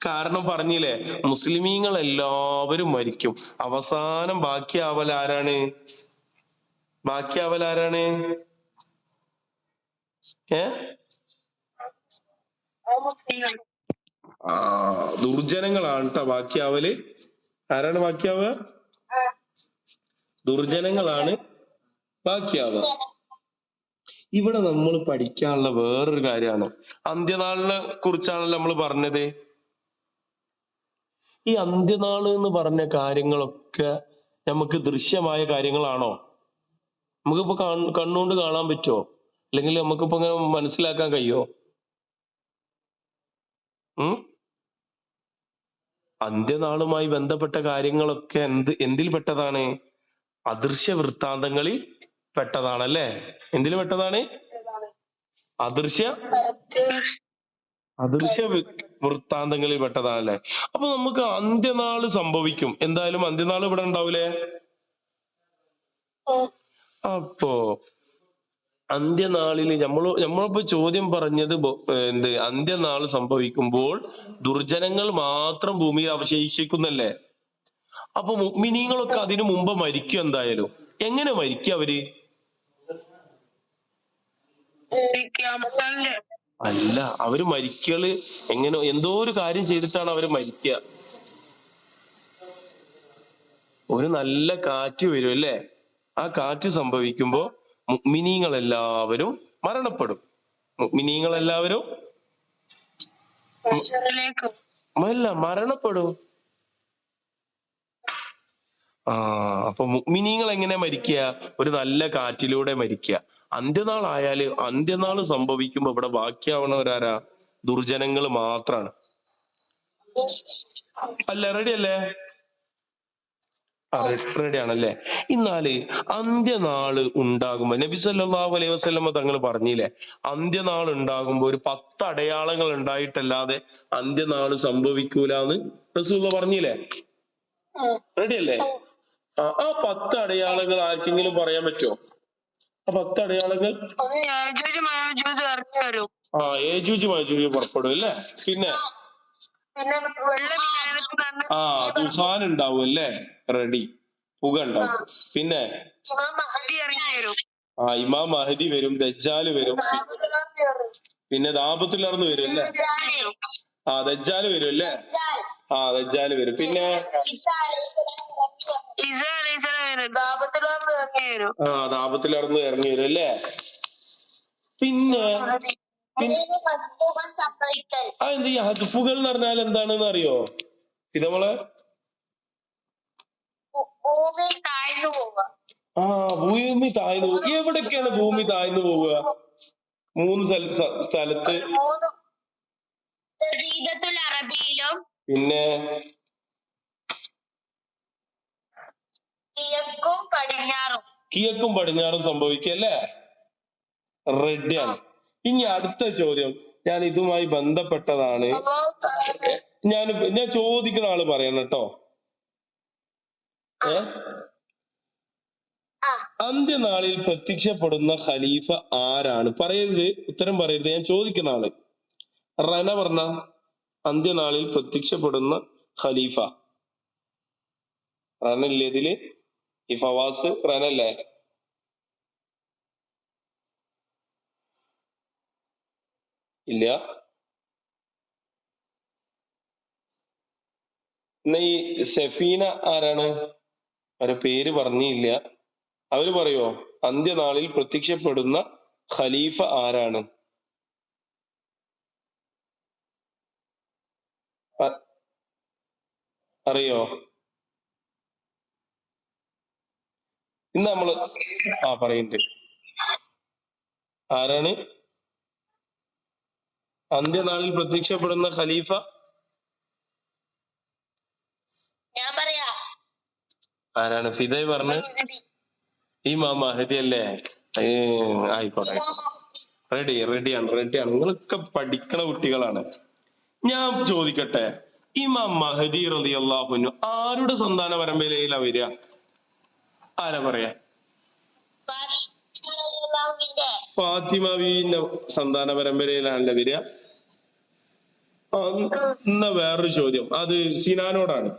കാരണം പറഞ്ഞില്ലേ, മുസ്ലിമീങ്ങൾ എല്ലാവരും മരിക്കും, അവസാനം ബാക്കിയാവൽ ആരാണ്? ദുർജനങ്ങളാണ് കേട്ടോ ബാക്കിയാവല്. ആരാണ് ബാക്കിയാവുക? ദുർജനങ്ങളാണ് ബാക്കിയാവുക. ഇവിടെ നമ്മൾ പഠിക്കാനുള്ള വേറൊരു കാര്യമാണ്, അന്ത്യനാളിനെ കുറിച്ചാണല്ലോ നമ്മൾ പറഞ്ഞത്. ഈ അന്ത്യനാള് എന്ന് പറഞ്ഞ കാര്യങ്ങളൊക്കെ നമുക്ക് ദൃശ്യമായ കാര്യങ്ങളാണോ? നമുക്കിപ്പോ കണ്ണുകൊണ്ട് കാണാൻ പറ്റുമോ? അല്ലെങ്കിൽ നമുക്കിപ്പോ ഇങ്ങനെ മനസ്സിലാക്കാൻ കഴിയോ? ഉം അന്ത്യനാളുമായി ബന്ധപ്പെട്ട കാര്യങ്ങളൊക്കെ എന്തിൽ പെട്ടതാണ്? അദൃശ്യ വൃത്താന്തങ്ങളിൽ പെട്ടതാണല്ലേ? എന്തിൽ പെട്ടതാണ്? അദൃശ്യ വൃത്താന്തങ്ങളിൽ പെട്ടതാണല്ലേ? അപ്പൊ നമുക്ക് അന്ത്യനാള് സംഭവിക്കും. എന്തായാലും അന്ത്യനാൾ ഇവിടെ ഉണ്ടാവൂലേ? അപ്പോ അന്ത്യനാളില് നമ്മളിപ്പോ ചോദ്യം പറഞ്ഞത് എന്ത്? അന്ത്യനാൾ സംഭവിക്കുമ്പോൾ ദുർജനങ്ങൾ മാത്രം ഭൂമിയിൽ അവശേഷിക്കുന്നല്ലേ? അപ്പൊ മുഅ്മിനീങ്ങളൊക്കെ അതിനു മുമ്പ് മരിക്കും എന്തായാലും. എങ്ങനെ മരിക്കുക അവര്? അല്ല, അവര് മരിക്കല് എങ്ങനെ? എന്തോ ഒരു കാര്യം ചെയ്തിട്ടാണ് അവര് മരിക്കുക. ഒരു നല്ല കാറ്റ് വരും അല്ലേ? ആ കാറ്റ് സംഭവിക്കുമ്പോ മുഅ്മിനീങ്ങൾ എല്ലാവരും മരണപ്പെടും. മുഅ്മിനീങ്ങൾ എല്ലാവരും മരണപ്പെടും. അപ്പൊ മുഅ്മിനീങ്ങൾ എങ്ങനെ മരിക്കുക? ഒരു നല്ല കാറ്റിലൂടെ മരിക്കുക. അന്ത്യനാളായാല് അന്ത്യനാള് സംഭവിക്കുമ്പോ ഇവിടെ ബാക്കിയാവണവരാരാ? ദുർജനങ്ങൾ മാത്രാണ്. അല്ല, റെഡി അല്ലേ? റെഡി ആണല്ലേ? എന്നാല് അന്ത്യനാള് ഉണ്ടാകുമ്പോ നബി സല്ലല്ലാഹു അലൈഹി വസല്ലമ തങ്ങൾ പറഞ്ഞില്ലേ, അന്ത്യനാൾ ഉണ്ടാകുമ്പോ ഒരു 10 അടയാളങ്ങൾ ഉണ്ടായിട്ടല്ലാതെ അന്ത്യനാള് സംഭവിക്കൂലെന്ന് റസൂലുള്ളാഹി പറഞ്ഞില്ലേ? റെഡി അല്ലേ? ആ 10 അടയാളങ്ങൾ ആർക്കെങ്കിലും പറയാൻ പറ്റുമോ? ആ 10 അടയാളങ്ങൾ യേജൂജ് മാജൂജ് പുറപ്പെടും അല്ലേ? പിന്നെ തുഫാൻ ഉണ്ടാവും അല്ലേ? റെഡി. പുക ഉണ്ടാവും. പിന്നെ ഇമാം മഹദി വരും, ദജ്ജാല് വരും, പിന്നെ ദാബത്തുൽ അർദ് വരും അല്ലേ? ദജ്ജാല് വരും അല്ലേ? ദജ്ജാല് വരും. പിന്നെ ദാബത്തുൽ അർദ് ഇറങ്ങി വരും അല്ലേ? പിന്നെ അതെന്ത്? ഈ ഹദ്ഫുകൾ എന്ന് പറഞ്ഞാൽ എന്താണെന്ന് അറിയോ ഇത് നമ്മളെ? ഭൂമി താഴ്ന്നു പോവുക. എവിടൊക്കെയാണ് ഭൂമി താഴ്ന്നു പോവുക? 3 സ്ഥലത്ത്. പിന്നെ കിഴക്കും പടിഞ്ഞാറും സംഭവിക്കല്ലേ? റെഡിയാണ്. ഇനി അടുത്ത ചോദ്യം ഞാൻ ഇതുമായി ബന്ധപ്പെട്ടതാണ്. ഞാൻ ചോദിക്കുന്ന ആള് പറയണം കേട്ടോ. അന്ത്യനാളിൽ പ്രത്യക്ഷപ്പെടുന്ന ഖലീഫ ആരാണ്? പറയരുത്, ഉത്തരം പറയരുത്. ഞാൻ ചോദിക്കുന്ന ആള് റന പറഞ്ഞ അന്ത്യനാളിൽ പ്രത്യക്ഷപ്പെടുന്ന ഖലീഫ. റനല്ലേ ഇതില്? ഈ ഫവാസ് റനല്ലേ? ഇല്ല. എന്നാ ഈ സഫീന ആരാണ്? അവരെ പേര് പറഞ്ഞില്ല. അവര് പറയോ അന്ത്യനാളിൽ പ്രത്യക്ഷപ്പെടുന്ന ഖലീഫ ആരാണ്? അറിയോ? ഇന്ന് നമ്മള് പറയുന്നുണ്ട്. ആരാണ് അന്ത്യനാളിൽ പ്രത്യക്ഷപ്പെടുന്ന ഖലീഫ? ആരാണ്? ഫിദ പറഞ്ഞ ഇമാം മഹദി അല്ലേ? ആയിക്കോട്ടെ. റെഡിയാണ്. നിങ്ങളൊക്കെ പഠിക്കണ കുട്ടികളാണ്. ഞാൻ ചോദിക്കട്ടെ, ഇമാം മഹദി റളിയല്ലാഹു അൻഹു ആരുടെ സന്താന പരമ്പരയിലാ വരിക? ആരാ പറയാ? ഫാത്തിമ ബീവിന്റെ സന്താന പരമ്പരയിലാണല്ലേ വരിക? എന്നാ വേറൊരു ചോദ്യം, അത് സിനാനോടാണ്.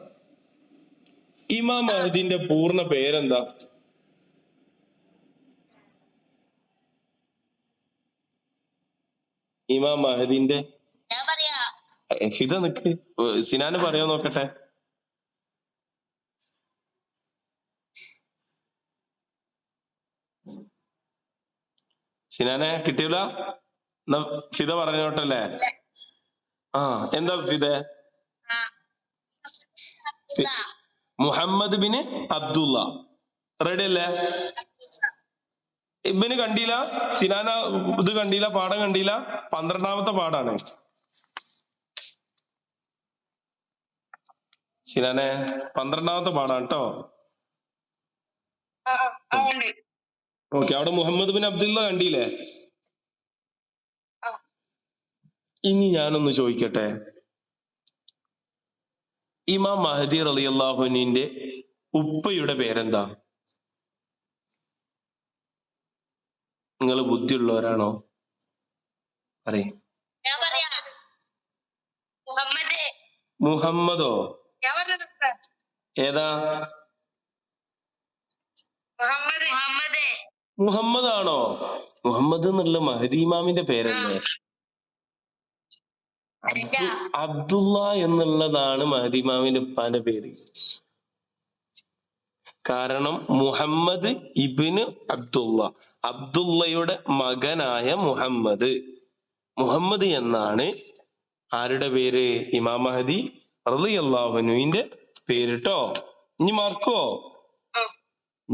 ഇമാം മഹദിന്റെ പൂർണ്ണ പേരെന്താ? ഇമാം മഹദിന്റെ ഫിദ നിക്ക്, സിനാന് പറയാൻ നോക്കട്ടെ. സിനാനെ കിട്ടിയില്ല? എന്നാ ഫിദ പറഞ്ഞോട്ടല്ലേ? എന്താ ഫിദ? മുഹമ്മദ് ബിൻ അബ്ദുള്ള. റെഡി അല്ലേ? ഇവന് കണ്ടില്ല, സിനാന ഇത് കണ്ടില്ല, പാഠം കണ്ടില്ല. 12ാമത്തെ പാഠാണ്. സിനാനെ 12ാമത്തെ പാഠാണ് കേട്ടോ. ഓക്കെ, അവിടെ മുഹമ്മദ് ബിൻ അബ്ദുള്ള കണ്ടില്ലേ? ഇനി ഞാനൊന്ന് ചോദിക്കട്ടെ, ഇമാം മഹദി റളിയല്ലാഹു അൻഹുവിന്റെ ഉപ്പയുടെ പേരെന്താ? നിങ്ങൾ ബുദ്ധിയുള്ളവരാണോ? പറയും. മുഹമ്മദോ? ഏതാ? മുഹമ്മദ് ആണോ? മുഹമ്മദ് എന്നുള്ള മഹദി ഇമാമിന്റെ പേരല്ലേ? അബ്ദുള്ള എന്നുള്ളതാണ് മഹദി ഇമാമിന്റെ ഉപ്പാന്റെ പേര്. കാരണം മുഹമ്മദ് ഇബ്നു അബ്ദുള്ള, അബ്ദുള്ളയുടെ മകനായ മുഹമ്മദ്, മുഹമ്മദ് എന്നാണ് ആരുടെ പേര്? ഇമാം മഹദി റളിയല്ലാഹു അൻഹുവിന്റെ പേര് ട്ടോ. ഇനി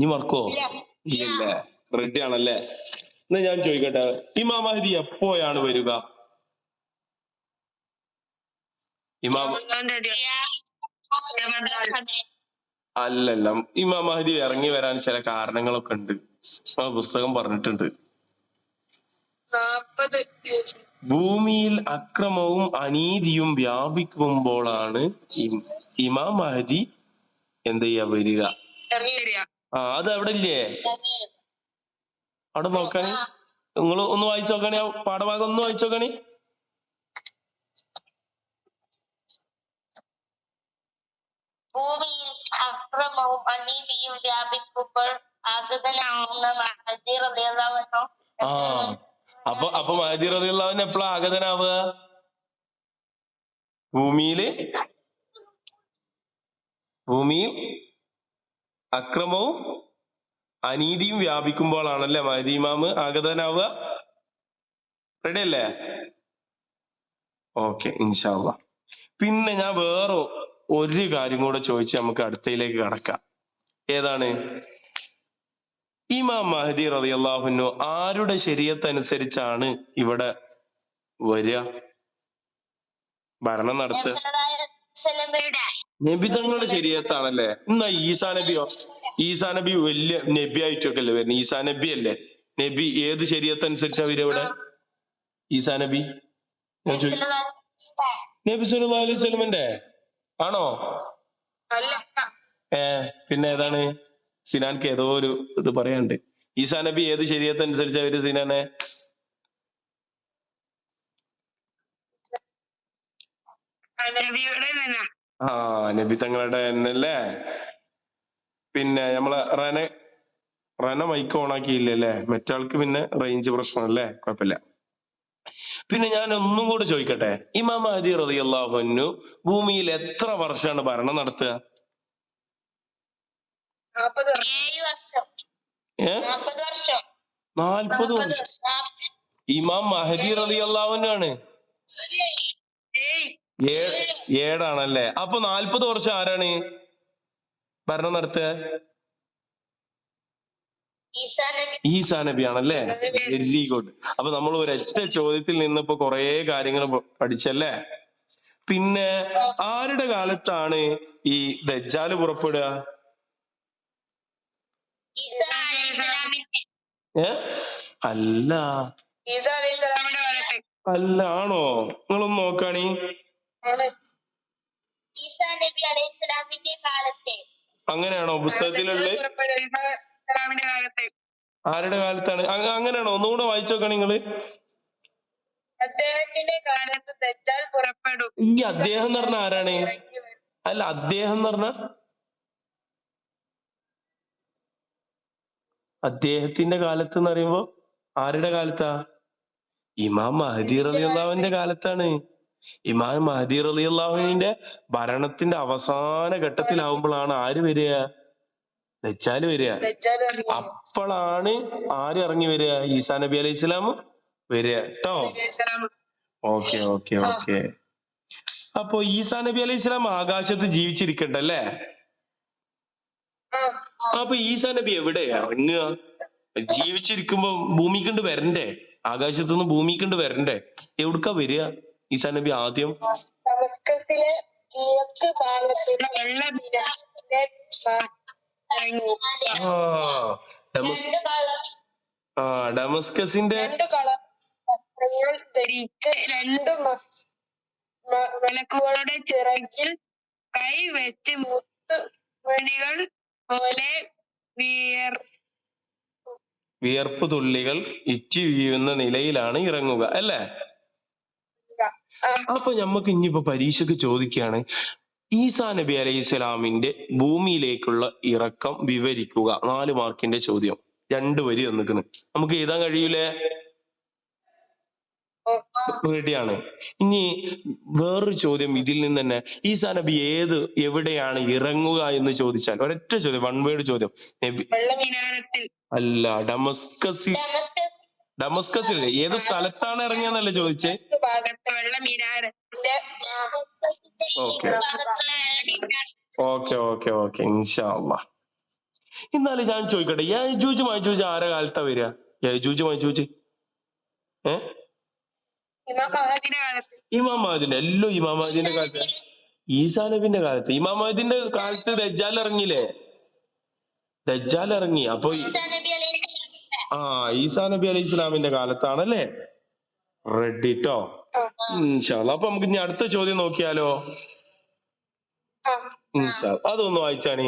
മറക്കോ? ഇല്ലല്ലേ? റെഡി ആണല്ലേ? എന്നാ ഞാൻ ചോദിക്കട്ടെ, ഇമാം മഹദി എപ്പോഴാണ് വരിക? അല്ലല്ല, ഇമാം മഹദി ഇറങ്ങി വരാൻ ചില കാരണങ്ങളൊക്കെ ഉണ്ട്. ആ പുസ്തകം പറഞ്ഞിട്ടുണ്ട്. ഭൂമിയിൽ അക്രമവും അനീതിയും വ്യാപിക്കുമ്പോഴാണ് ഇമാം മഹദി എന്ത് ചെയ്യാ? വരിക. അത് അവിടെ ഇല്ലേ? അവിടെ നോക്കാണി, നിങ്ങൾ ഒന്ന് വായിച്ചു നോക്കണേ, ആ പാഠഭാഗം ഒന്ന് വായിച്ചു നോക്കണേ. ഭൂമിയിൽ അക്രമവും അനീതിയും വ്യാപിക്കുമ്പോൾ ആഗതനാവുന്ന മഹദി റളിയല്ലാഹു അൻഹു. അപ്പൊ മഹദി റളിയല്ലാഹു അൻഹു എപ്പോഴാ ആഗതനാവുക? ഭൂമിയിൽ അക്രമവും അനീതിയും വ്യാപിക്കുമ്പോഴാണല്ലേ മഹദി ഇമാമ് ആഗതനാവുക. റെഡി അല്ലേ? ഓക്കെ, ഇൻഷാ അല്ലാഹ്. പിന്നെ ഞാൻ വേറെ ഒരു കാര്യം കൂടെ ചോദിച്ച് നമുക്ക് അടുത്തയിലേക്ക് കടക്കാം. ഏതാണ്? ഇമാം മഹദി റളിയല്ലാഹു അൻഹു ആരുടെ ശരീഅത്ത് അനുസരിച്ചാണ് ഇവിടെ വരിക, ഭരണം നടത്തുക? നബി തങ്ങളുടെ ശരീഅത്താണല്ലേ? എന്നാ ഈസാ നബിയോ? ഈസാ നബി വലിയ നബി ആയിട്ടൊക്കെ അല്ലേ വരുന്നത്? ഈസാ നബി അല്ലേ? നബി ഏത് ശരീഅത്ത് അനുസരിച്ചാ വരിക ഇവിടെ? ഈസാ നബി ഞാൻ ചോദിക്കും, നബി സല്ലല്ലാഹു അലൈഹി വസല്ലമന്റെ ആണോ? പിന്നെ ഏതാണ്? സിനാൻക്ക് ഏതോ ഒരു ഇത് പറയാനുണ്ട്. ഈസാ നബി ഏത് ശരീഅത്ത് അനുസരിച്ചാ വരിക സിനാനെ? നബി തങ്ങളുടെ എന്നല്ലേ? പിന്നെ നമ്മളെ റന മൈക്ക് ഓണാക്കിയില്ലല്ലേ? മറ്റാൾക്ക് പിന്നെ റേഞ്ച് പ്രശ്നമല്ലേ? കുഴപ്പമില്ല. പിന്നെ ഞാൻ ഒന്നും കൂടെ ചോദിക്കട്ടെ, ഇമാം മഹദി റളിയല്ലാഹു അൻഹു ഭൂമിയിൽ എത്ര വർഷമാണ് ഭരണം നടത്തുക? 40 വർഷം. ഇമാം മഹദി റളിയല്ലാഹു അൻഹു ആണ് 7 അപ്പൊ 40 വർഷം ആരാണ് ഭരണം നടത്തുക? ഈസാ നബി ആണല്ലേ? Very good. അപ്പൊ നമ്മൾ ഒരൊറ്റ ചോദ്യത്തിൽ നിന്ന് ഇപ്പൊ കുറെ കാര്യങ്ങൾ പഠിച്ചല്ലേ? പിന്നെ ആരുടെ കാലത്താണ് ഈ ദജ്ജാല് പുറപ്പെടുക? അല്ല, ആണോ? നിങ്ങളൊന്ന് നോക്കാണി. അങ്ങനെയാണോ പുസ്തകത്തിലുള്ള? ആരുടെ കാലത്താണ്? അങ്ങനെയാണോ? ഒന്നുകൂടെ വായിച്ചു നോക്കണം നിങ്ങള്. അദ്ദേഹത്തിന്റെ കാലത്ത് ദജ്ജാൽ പുറപ്പെടും. ഈ അദ്ദേഹം എന്ന് പറഞ്ഞ ആരാണ്? അല്ല, അദ്ദേഹം എന്ന് പറഞ്ഞ അദ്ദേഹത്തിന്റെ കാലത്ത് എന്ന് പറയുമ്പോ ആരുടെ കാലത്താ? ഇമാം മഹദി റളിയല്ലാഹുവിന്റെ കാലത്താണ്. ഇമാം മഹദി റളിയല്ലാഹുവിന്റെ ഭരണത്തിന്റെ അവസാന ഘട്ടത്തിലാവുമ്പോഴാണ് ആര് വരിക? ദജ്ജാല് വരിക. അപ്പോഴാണ് ആര് ഇറങ്ങി വരിക? ഈസാ നബി അലൈഹി സ്വലാം വരിക ട്ടോ. ഓക്കെ. അപ്പൊ ഈസാ നബി അലൈഹി സ്വലാം ആകാശത്ത് ജീവിച്ചിരിക്കണ്ടല്ലേ? അപ്പൊ ഈസാ നബി എവിടെയാ ഇറങ്ങുക? ജീവിച്ചിരിക്കുമ്പോ ഭൂമിക്കണ്ട് വരണ്ടേ? ആകാശത്തുനിന്ന് ഭൂമിക്കണ്ട് വരണ്ടേ? എവിടുക്കാ വരിക ഈസാ നബി ആദ്യം? ഡമസ്കസിലെ കിഴക്ക് ഭാഗത്തുള്ള വെള്ള മിനാരത്തിന്റെ ആ ഡമസ് ഡമസ്കസിന്റെ 2 കളർ വസ്ത്രങ്ങൾ ധരിച്ച് 2 വിളക്കുകളുടെ ചിറകിൽ കൈവച്ച് മുത്തുമണികൾ പോലെ വിയർപ്പ് തുള്ളികൾ ഇറ്റി വീഴുന്ന നിലയിലാണ് ഇറങ്ങുക അല്ലേ? അപ്പൊ ഞമ്മക്ക് ഇനിയിപ്പോ പരീക്ഷയ്ക്ക് ചോദിക്കുകയാണ്, ഈസാ നബി അലൈഹി സ്വലാമിന്റെ ഭൂമിയിലേക്കുള്ള ഇറക്കം വിവരിക്കുക. 4 മാർക്കിന്റെ ചോദ്യം, 2 വരി തന്നിക്കണ്. നമുക്ക് എഴുതാൻ കഴിയൂലേ? റെഡിയാണ്. ഇനി വേറൊരു ചോദ്യം ഇതിൽ നിന്ന് തന്നെ, ഈസാ നബി എവിടെയാണ് ഇറങ്ങുക എന്ന് ചോദിച്ചാൽ ഒരൊറ്റ ചോദ്യം, 1 വേർഡ് ചോദ്യം. നബി അല്ല, ഡമസ്കസിലെ ഏത് സ്ഥലത്താണ് ഇറങ്ങിയെന്നല്ലേ ചോദിച്ചേ? ഓക്കെ ഇൻഷാ അല്ലാഹ്. എന്നാലും ഞാൻ ചോദിക്കട്ടെ, യജൂജ് മജൂജ് ആരെ കാലത്താ വരിക? യജൂജ് മജൂജ് ഇമാം മഹദിന്റെ എല്ലോ ഇമാം മഹദിന്റെ കാലത്ത്, ഈസാ നബിന്റെ കാലത്ത്. ഇമാം മഹദിന്റെ കാലത്ത് ദജ്ജാൽ ഇറങ്ങിയില്ലേ? ദജ്ജാൽ ഇറങ്ങി. അപ്പൊ ഈസാ നബി അലൈഹി സ്വലാമിന്റെ കാലത്താണല്ലേ? റെഡി ട്ടോ. ഇൻഷാ അല്ലാഹ്. അപ്പൊ നമുക്ക് ഇനി അടുത്ത ചോദ്യം നോക്കിയാലോ? അതൊന്ന് വായിച്ചാണി.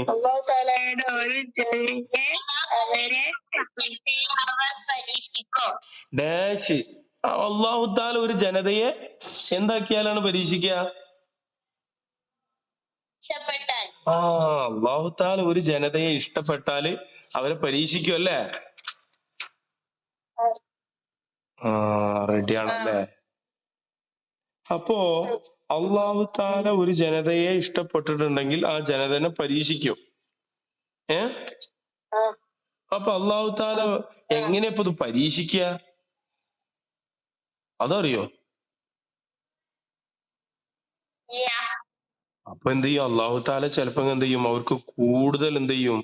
ഡാഷ് അല്ലാഹു തആല ഒരു ജനതയെ എന്താക്കിയാലാണ് പരീക്ഷിക്കുക? അല്ലാഹു തആല ഒരു ജനതയെ ഇഷ്ടപ്പെട്ടാല് അവരെ പരീക്ഷിക്കും അല്ലേ? റെഡിയാണല്ലേ? അപ്പോ അല്ലാഹു തആല ഒരു ജനതയെ ഇഷ്ടപ്പെട്ടിട്ടുണ്ടെങ്കിൽ ആ ജനതനെ പരീക്ഷിക്കും. അപ്പൊ അല്ലാഹു തആല എങ്ങനെയാ ഇപ്പൊ ഇത് പരീക്ഷിക്കുക? അതറിയോ? അപ്പൊ എന്ത് ചെയ്യും? അല്ലാഹു തആല ചിലപ്പോ എന്ത് ചെയ്യും? അവർക്ക് കൂടുതൽ എന്ത് ചെയ്യും?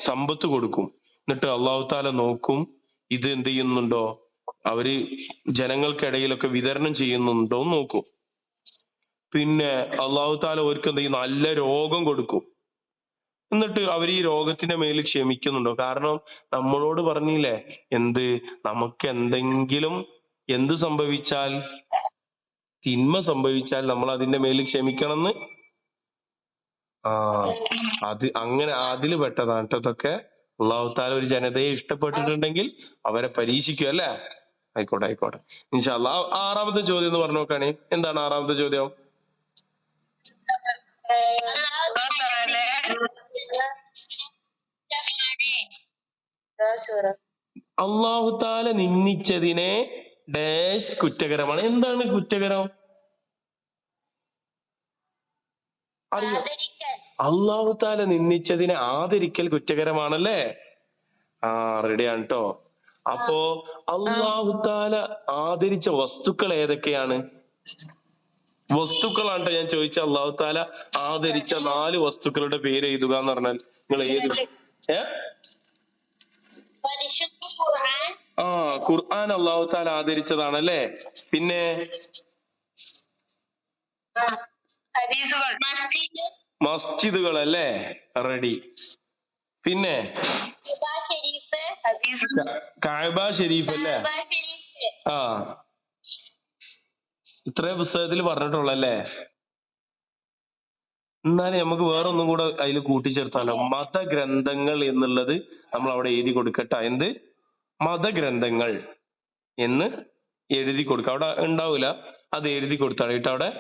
സമ്പത്ത് കൊടുക്കും. എന്നിട്ട് അല്ലാഹു തആല നോക്കും, ഇത് എന്ത് ചെയ്യുന്നുണ്ടോ, അവര് ജനങ്ങൾക്കിടയിലൊക്കെ വിതരണം ചെയ്യുന്നുണ്ടോ എന്ന് നോക്കും. പിന്നെ അല്ലാഹു തആല അവർക്ക് എന്ത് ചെയ്യും? നല്ല രോഗം കൊടുക്കും. എന്നിട്ട് അവർ ഈ രോഗത്തിന്റെ മേൽ ക്ഷമിക്കുന്നുണ്ടോ? കാരണം നമ്മളോട് പറഞ്ഞില്ലേ, നമുക്ക് എന്ത് സംഭവിച്ചാൽ, തിന്മ സംഭവിച്ചാൽ നമ്മൾ അതിന്റെ മേൽ ക്ഷമിക്കണമെന്ന്. അങ്ങനെ അതില് പെട്ടതാണ് കേട്ടോ ഇതൊക്കെ. അല്ലാഹു തആല ഒരു ജനതയെ ഇഷ്ടപ്പെട്ടിട്ടുണ്ടെങ്കിൽ അവരെ പരീക്ഷിക്കും അല്ലേ? ആയിക്കോട്ടെ ഇൻഷാ അല്ലാഹ്. 6ാമത്തെ ചോദ്യം എന്ന് പറഞ്ഞു നോക്കാണ്. എന്താണ് 6ാമത്തെ ചോദ്യം? അല്ലാഹു തആല നിന്ദിച്ചതിനെ ഡാഷ് കുറ്റകരമാണ്. എന്താണ് കുറ്റകരം? അറിയോ? അല്ലാഹു തആല നിന്ദിച്ചതിനെ ആദരിക്കൽ കുറ്റകരമാണല്ലേ? റെഡിയാണ് ട്ടോ. അപ്പോ അല്ലാഹു തആല ആദരിച്ച വസ്തുക്കൾ ഏതൊക്കെയാണ്? വസ്തുക്കളാണ് ഞാൻ ചോദിച്ച. അല്ലാഹു തആല ആദരിച്ച 4 വസ്തുക്കളുടെ പേര് എഴുതുക എന്ന് പറഞ്ഞാൽ നിങ്ങൾ ഏത്? ഖുർആൻ അല്ലാഹു തആല ആദരിച്ചതാണല്ലേ? പിന്നെ മസ്ജിദുകൾ അല്ലേ? റെഡി. പിന്നെ കഅബ ഷരീഫ് അല്ലേ? ഇത്രയും പുസ്തകത്തിൽ പറഞ്ഞിട്ടുള്ളല്ലേ? എന്നാലും നമുക്ക് വേറൊന്നും കൂടെ അതിൽ കൂട്ടിച്ചേർത്താലോ? മതഗ്രന്ഥങ്ങൾ എന്നുള്ളത് നമ്മൾ അവിടെ എഴുതി കൊടുക്കട്ടെ. എന്ത് മതഗ്രന്ഥങ്ങൾ എന്ന് എഴുതി കൊടുക്ക. അവിടെ ഉണ്ടാവൂല, അത് എഴുതി കൊടുത്താൽ കേട്ടോ. അവിടെ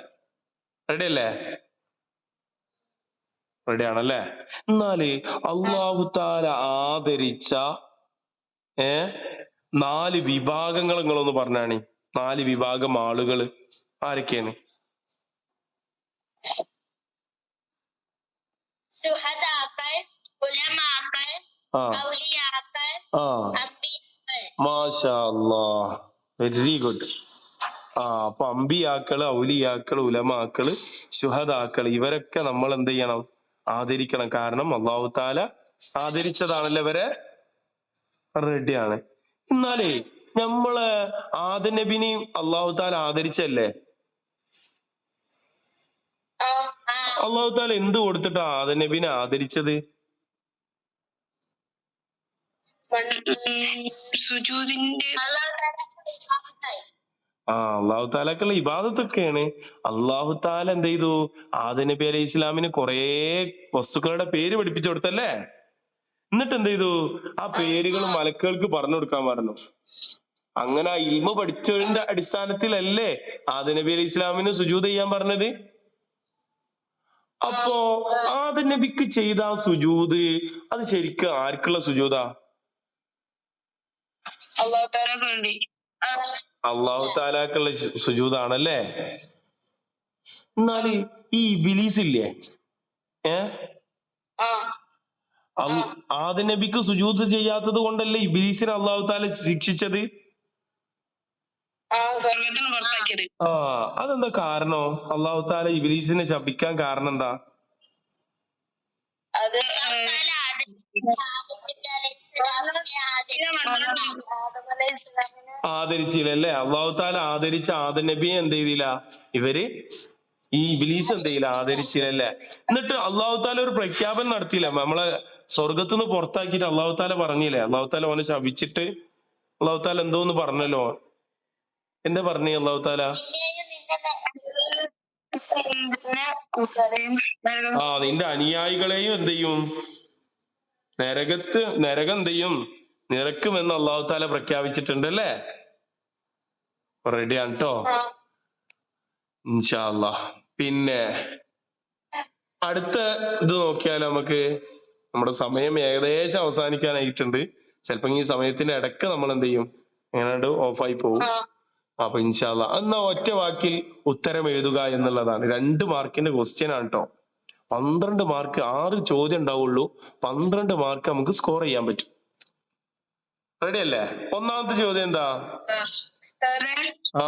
റെഡി അല്ലേ? റെഡി ആണല്ലേ? എന്നാല് അല്ലാഹു തആല ആദരിച്ച 4 വിഭാഗങ്ങൾ നിങ്ങളൊന്ന് പറഞ്ഞാണ്. 4 വിഭാഗം ആളുകൾ ആരൊക്കെയാണ്? മാഷാ അല്ലാഹ്, വെരി ഗുഡ്. അപ്പൊ അമ്പിയാക്കള്, ഔലിയാക്കള്, ഉലമാക്കള്, ശുഹദാക്കള് ഇവരൊക്കെ നമ്മൾ എന്ത് ചെയ്യണം? ആദരിക്കണം. കാരണം അല്ലാഹു തആല ആദരിച്ചതാണല്ലോ ഇവരെ. റെഡിയാണ്. എന്നാലേ നമ്മള് ആദം നബിനെയും അള്ളാഹു താല ആദരിച്ചല്ലേ? ആ അള്ളാഹു താല എന്ത് കൊടുത്തിട്ടാ ആദം നബിനെ ആദരിച്ചത്? സുജൂദിന്റെ അള്ളാഹു താലാക്കുള്ള ഇബാദത്തൊക്കെയാണ്. അള്ളാഹു താല എന്ത് ചെയ്തു? ആദം നബി അലൈഹി ഇസ്ലാമിന് കുറേ വസ്തുക്കളുടെ പേര് പഠിപ്പിച്ചു കൊടുത്തല്ലേ? എന്നിട്ട് എന്ത് ചെയ്തു? ആ പേരുകൾ മലക്കുകൾക്ക് പറഞ്ഞു കൊടുക്കാൻ പറഞ്ഞു. അങ്ങനെ ആ ഇൽമ പഠിച്ചതിന്റെ അടിസ്ഥാനത്തിലല്ലേ ആദം നബി അലൈഹി ഇസ്ലാമിന് സുജൂദ് ചെയ്യാൻ പറഞ്ഞത്? അപ്പോ ആദം നബിക്ക് ചെയ്ത ആ സുജൂദ് അത് ശരിക്കും ആർക്കുള്ള സുജൂദാ? അള്ളാഹു താലാക്ക് വേണ്ടി. അള്ളാഹു താലാക്കുള്ള സുജൂദാണല്ലേ? എന്നാല് ഈ ഇബ്ലീസ് ഇല്ലേ, ആ ആദം നബിക്ക് സുജൂദ് ചെയ്യാത്തത് കൊണ്ടല്ലേ ഇബ്ലീസിനെ അള്ളാഹു താല ശിക്ഷിച്ചത്? സ്വർഗത്തിന് പുറത്താക്കിയത്. അതെന്താ കാരണം? അള്ളാഹു താല ഇബ്ലീസിനെ ശപിക്കാൻ കാരണം എന്താ? അത് ആദരിച്ചില്ലല്ലേ? അള്ളാഹു താല ആദരിച്ച ആദം നബിയെ എന്ത് ചെയ്തില്ല ഇവര്? ഈ ഇബ്ലീസ് എന്ത് ചെയ്യില്ല? ആദരിച്ചില്ലല്ലേ? എന്നിട്ട് അള്ളാഹു താല ഒരു പ്രഖ്യാപനം നടത്തിയില്ല? നമ്മളെ സ്വർഗത്തുനിന്ന് പുറത്താക്കിയിട്ട് അള്ളാഹു താല പറഞ്ഞില്ലേ? അള്ളാഹു താല ഓനെ ശപിച്ചിട്ട് അള്ളാഹു താല എന്തോന്ന് പറഞ്ഞല്ലോ? എന്താ പറഞ്ഞേ അള്ളാഹു താല? നിന്റെ അനുയായികളെയും എന്ത് ചെയ്യും? നരകം എന്ത് ചെയ്യും? നിറക്കുമെന്ന് അള്ളാഹു താല പ്രഖ്യാപിച്ചിട്ടുണ്ട് അല്ലേ? റെഡിയാണ് കേട്ടോ, ഇൻഷാ അല്ലാഹ്. പിന്നെ അടുത്ത ഇത് നോക്കിയാൽ നമുക്ക് നമ്മുടെ സമയം ഏകദേശം അവസാനിക്കാനായിട്ടുണ്ട്. ചിലപ്പോ ഈ സമയത്തിന്റെ ഇടക്ക് നമ്മൾ എന്ത് ചെയ്യും? എങ്ങനെയാണ്ട് ഓഫായി പോകും. അപ്പൊ ഇൻഷാ അല്ലാഹ് എന്നാ ഒറ്റ വാക്കിൽ ഉത്തരം എഴുതുക എന്നുള്ളതാണ്. 2 മാർക്കിന്റെ ക്വസ്റ്റ്യൻ ആണ് കേട്ടോ. 12 മാർക്ക്, 6 ചോദ്യം ഉണ്ടാവുള്ളൂ. 12 മാർക്ക് നമുക്ക് സ്കോർ ചെയ്യാൻ പറ്റും. റെഡി അല്ലേ? ഒന്നാമത്തെ ചോദ്യം എന്താ? ആ